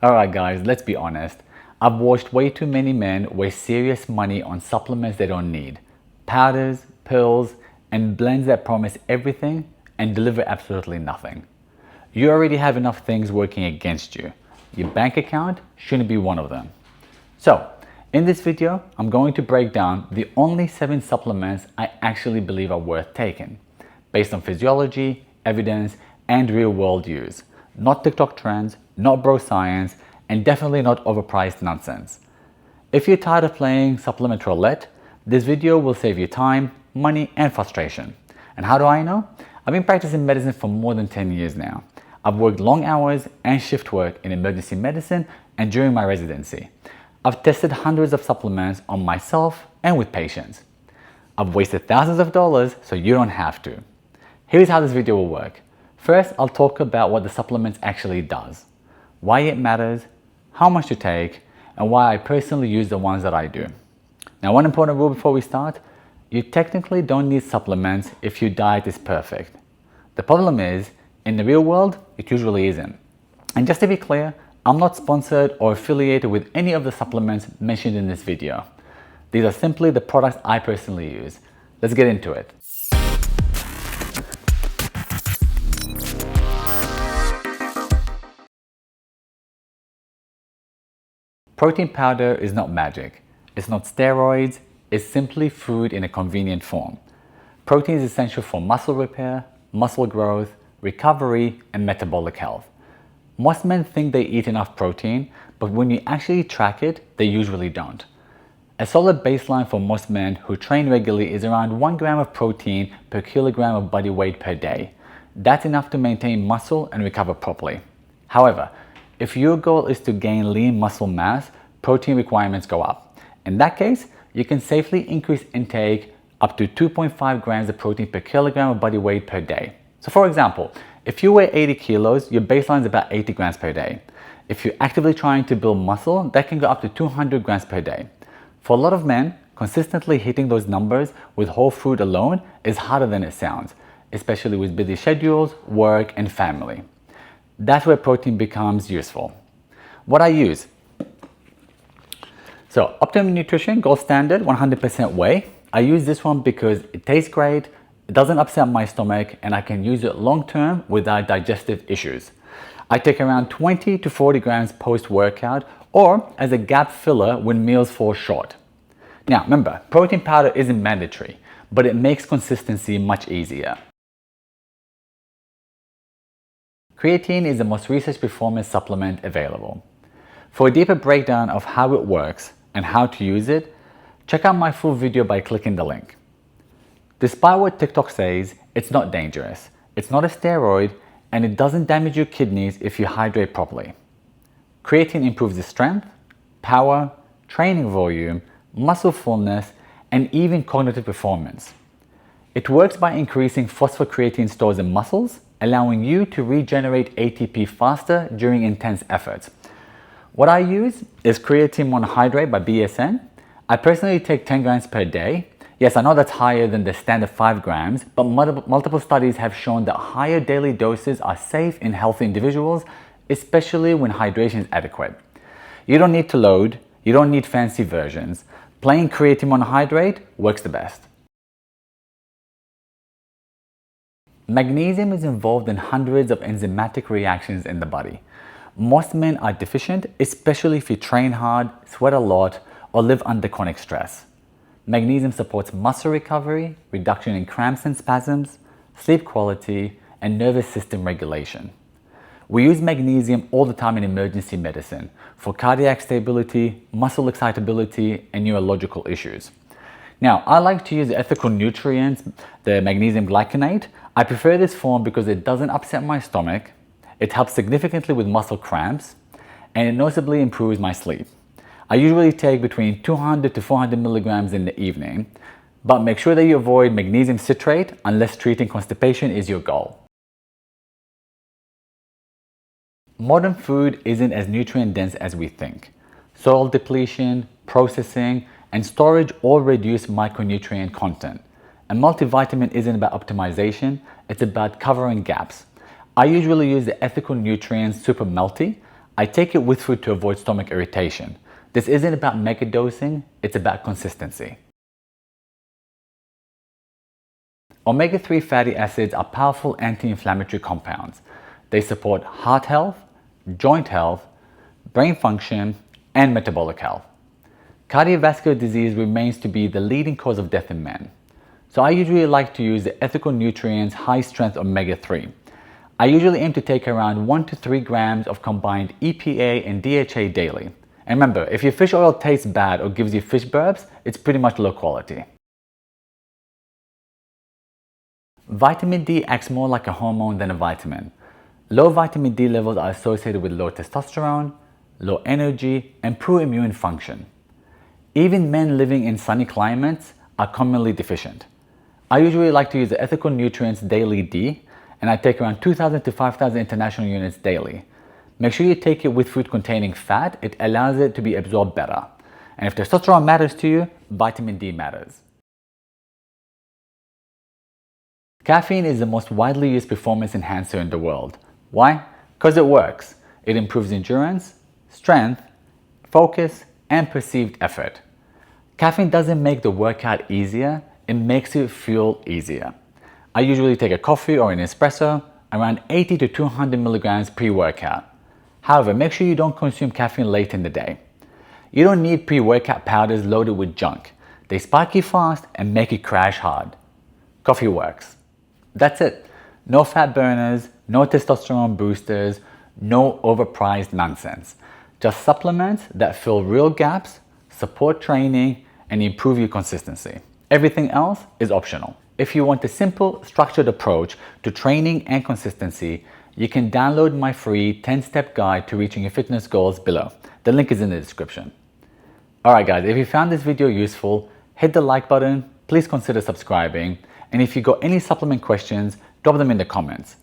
Alright guys, let's be honest. I've watched way too many men waste serious money on supplements they don't need. Powders, pills, and blends that promise everything and deliver absolutely nothing. You already have enough things working against you. Your bank account shouldn't be one of them. So, in this video, I'm going to break down the only 7 supplements I actually believe are worth taking, based on physiology, evidence, and real-world use. Not TikTok trends, not bro science, and definitely not overpriced nonsense. If you're tired of playing supplement roulette, this video will save you time, money, and frustration. And how do I know? I've been practicing medicine for more than 10 years now. I've worked long hours and shift work in emergency medicine and during my residency. I've tested hundreds of supplements on myself and with patients. I've wasted thousands of dollars so you don't have to. Here's how this video will work. First, I'll talk about what the supplements actually does, why it matters, how much to take, and why I personally use the ones that I do. Now, one important rule before we start, you technically don't need supplements if your diet is perfect. The problem is, in the real world, it usually isn't. And just to be clear, I'm not sponsored or affiliated with any of the supplements mentioned in this video. These are simply the products I personally use. Let's get into it. Protein powder is not magic. It's not steroids. It's simply food in a convenient form. Protein is essential for muscle repair, muscle growth, recovery, and metabolic health. Most men think they eat enough protein, but when you actually track it, they usually don't. A solid baseline for most men who train regularly is around 1 gram of protein per kilogram of body weight per day. That's enough to maintain muscle and recover properly. However, if your goal is to gain lean muscle mass, protein requirements go up. In that case, you can safely increase intake up to 2.5 grams of protein per kilogram of body weight per day. So for example, if you weigh 80 kilos, your baseline is about 80 grams per day. If you're actively trying to build muscle, that can go up to 200 grams per day. For a lot of men, consistently hitting those numbers with whole food alone is harder than it sounds, especially with busy schedules, work, and family. That's where protein becomes useful. What I use. So, Optimum Nutrition Gold Standard 100% whey. I use this one because it tastes great, it doesn't upset my stomach, and I can use it long term without digestive issues. I take around 20 to 40 grams post-workout or as a gap filler when meals fall short. Now, remember, protein powder isn't mandatory, but it makes consistency much easier. Creatine is the most researched performance supplement available. For a deeper breakdown of how it works and how to use it, check out my full video by clicking the link. Despite what TikTok says, it's not dangerous, it's not a steroid, and it doesn't damage your kidneys if you hydrate properly. Creatine improves the strength, power, training volume, muscle fullness, and even cognitive performance. It works by increasing phosphocreatine stores in muscles, allowing you to regenerate ATP faster during intense efforts. What I use is creatine monohydrate by BSN. I personally take 10 grams per day. Yes, I know that's higher than the standard 5 grams, but multiple studies have shown that higher daily doses are safe in healthy individuals, especially when hydration is adequate. You don't need to load, you don't need fancy versions. Plain creatine monohydrate works the best. Magnesium is involved in hundreds of enzymatic reactions in the body. Most men are deficient, especially if you train hard, sweat a lot, or live under chronic stress. Magnesium supports muscle recovery, reduction in cramps and spasms, sleep quality, and nervous system regulation. We use magnesium all the time in emergency medicine for cardiac stability, muscle excitability, and neurological issues. Now, I like to use the ethical nutrients, the magnesium glycinate. I prefer this form because it doesn't upset my stomach, it helps significantly with muscle cramps, and it noticeably improves my sleep. I usually take between 200 to 400 milligrams in the evening, but make sure that you avoid magnesium citrate unless treating constipation is your goal. Modern food isn't as nutrient dense as we think. Soil depletion, processing, and storage all reduce micronutrient content. And multivitamin isn't about optimization, it's about covering gaps. I usually use the Ethical Nutrients Super Melty. I take it with food to avoid stomach irritation. This isn't about mega dosing, it's about consistency. Omega-3 fatty acids are powerful anti-inflammatory compounds. They support heart health, joint health, brain function, and metabolic health. Cardiovascular disease remains to be the leading cause of death in men. So I usually like to use the ethical nutrients high-strength omega-3. I usually aim to take around 1 to 3 grams of combined EPA and DHA daily. And remember, if your fish oil tastes bad or gives you fish burps, it's pretty much low quality. Vitamin D acts more like a hormone than a vitamin. Low vitamin D levels are associated with low testosterone, low energy, and poor immune function. Even men living in sunny climates are commonly deficient. I usually like to use the ethical nutrients daily D, and I take around 2,000 to 5,000 international units daily. Make sure you take it with food containing fat, it allows it to be absorbed better. And if testosterone matters to you, vitamin D matters. Caffeine is the most widely used performance enhancer in the world. Why? Because it works. It improves endurance, strength, focus, and perceived effort. Caffeine doesn't make the workout easier, it makes it feel easier. I usually take a coffee or an espresso, around 80 to 200 milligrams pre-workout. However, make sure you don't consume caffeine late in the day. You don't need pre-workout powders loaded with junk. They spike you fast and make you crash hard. Coffee works. That's it. No fat burners, no testosterone boosters, no overpriced nonsense. Just supplements that fill real gaps, support training, and improve your consistency. Everything else is optional. If you want a simple, structured approach to training and consistency, you can download my free 10-step guide to reaching your fitness goals below. The link is in the description. Alright guys, if you found this video useful, hit the like button, please consider subscribing, and if you got any supplement questions, drop them in the comments.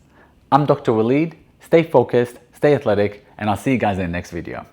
I'm Dr. Waleed, stay focused, stay athletic, and I'll see you guys in the next video.